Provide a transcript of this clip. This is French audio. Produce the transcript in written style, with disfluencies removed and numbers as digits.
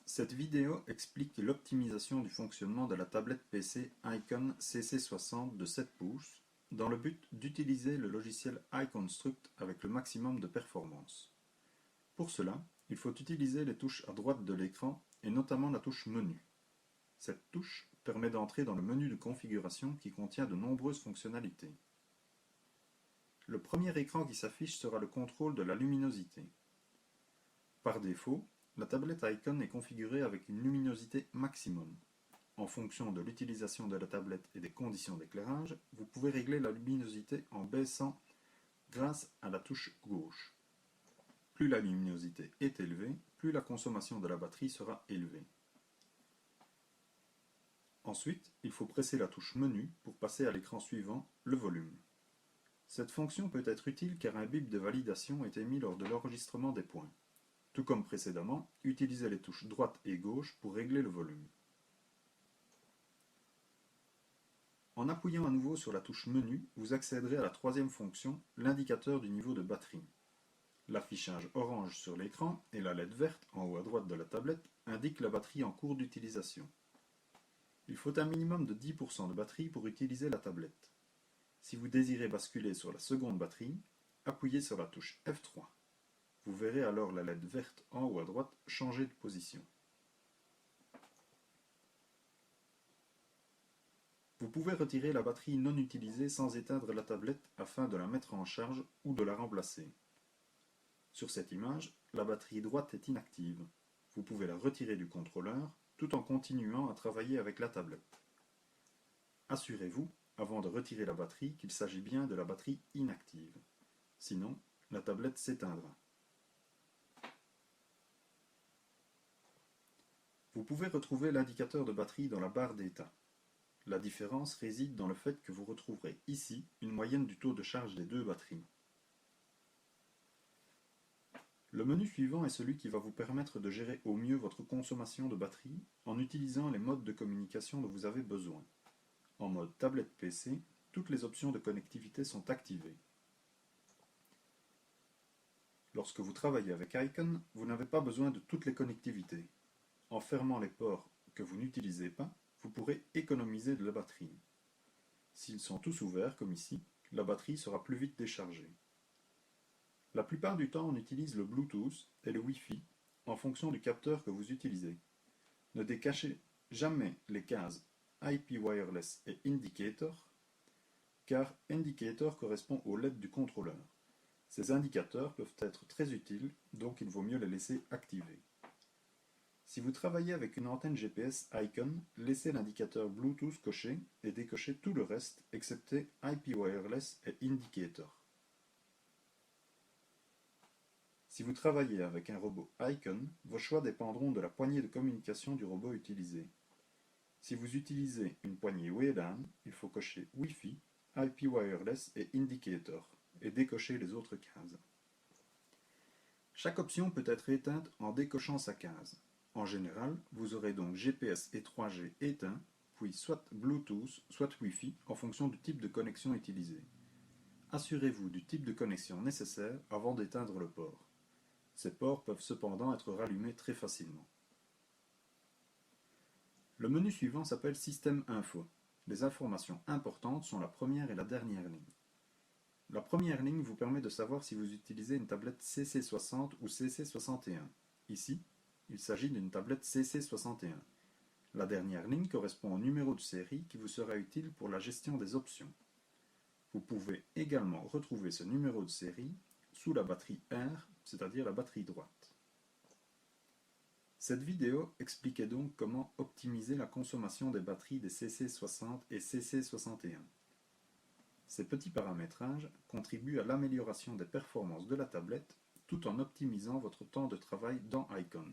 Cette vidéo explique l'optimisation du fonctionnement de la tablette PC Icon CC60 de 7 pouces dans le but d'utiliser le logiciel iConstruct avec le maximum de performance. Pour cela, il faut utiliser les touches à droite de l'écran et notamment la touche Menu. Cette touche permet d'entrer dans le menu de configuration qui contient de nombreuses fonctionnalités. Le premier écran qui s'affiche sera le contrôle de la luminosité. Par défaut, la tablette Icon est configurée avec une luminosité maximum. En fonction de l'utilisation de la tablette et des conditions d'éclairage, vous pouvez régler la luminosité en baissant grâce à la touche gauche. Plus la luminosité est élevée, plus la consommation de la batterie sera élevée. Ensuite, il faut presser la touche Menu pour passer à l'écran suivant, le volume. Cette fonction peut être utile car un bip de validation est émis lors de l'enregistrement des points. Tout comme précédemment, utilisez les touches droite et gauche pour régler le volume. En appuyant à nouveau sur la touche Menu, vous accéderez à la troisième fonction, l'indicateur du niveau de batterie. L'affichage orange sur l'écran et la LED verte en haut à droite de la tablette indiquent la batterie en cours d'utilisation. Il faut un minimum de 10% de batterie pour utiliser la tablette. Si vous désirez basculer sur la seconde batterie, appuyez sur la touche F3. Vous verrez alors la LED verte en haut à droite changer de position. Vous pouvez retirer la batterie non utilisée sans éteindre la tablette afin de la mettre en charge ou de la remplacer. Sur cette image, la batterie droite est inactive. Vous pouvez la retirer du contrôleur tout en continuant à travailler avec la tablette. Assurez-vous, avant de retirer la batterie, qu'il s'agit bien de la batterie inactive. Sinon, la tablette s'éteindra. Vous pouvez retrouver l'indicateur de batterie dans la barre d'état. La différence réside dans le fait que vous retrouverez ici une moyenne du taux de charge des deux batteries. Le menu suivant est celui qui va vous permettre de gérer au mieux votre consommation de batterie en utilisant les modes de communication dont vous avez besoin. En mode tablette PC, toutes les options de connectivité sont activées. Lorsque vous travaillez avec Icon, vous n'avez pas besoin de toutes les connectivités. En fermant les ports que vous n'utilisez pas, vous pourrez économiser de la batterie. S'ils sont tous ouverts, comme ici, la batterie sera plus vite déchargée. La plupart du temps, on utilise le Bluetooth et le Wi-Fi en fonction du capteur que vous utilisez. Ne décachez jamais les cases IP Wireless et Indicator, car Indicator correspond aux LED du contrôleur. Ces indicateurs peuvent être très utiles, donc il vaut mieux les laisser activés. Si vous travaillez avec une antenne GPS Icon, laissez l'indicateur Bluetooth coché et décochez tout le reste, excepté IP Wireless et Indicator. Si vous travaillez avec un robot Icon, vos choix dépendront de la poignée de communication du robot utilisé. Si vous utilisez une poignée WLAN, il faut cocher Wi-Fi, IP Wireless et Indicator, et décocher les autres cases. Chaque option peut être éteinte en décochant sa case. En général, vous aurez donc GPS et 3G éteints, puis soit Bluetooth, soit Wi-Fi, en fonction du type de connexion utilisé. Assurez-vous du type de connexion nécessaire avant d'éteindre le port. Ces ports peuvent cependant être rallumés très facilement. Le menu suivant s'appelle Système Info. Les informations importantes sont la première et la dernière ligne. La première ligne vous permet de savoir si vous utilisez une tablette CC60 ou CC61. Ici, il s'agit d'une tablette CC61. La dernière ligne correspond au numéro de série qui vous sera utile pour la gestion des options. Vous pouvez également retrouver ce numéro de série sous la batterie R, c'est-à-dire la batterie droite. Cette vidéo expliquait donc comment optimiser la consommation des batteries des CC60 et CC61. Ces petits paramétrages contribuent à l'amélioration des performances de la tablette tout en optimisant votre temps de travail dans Icon.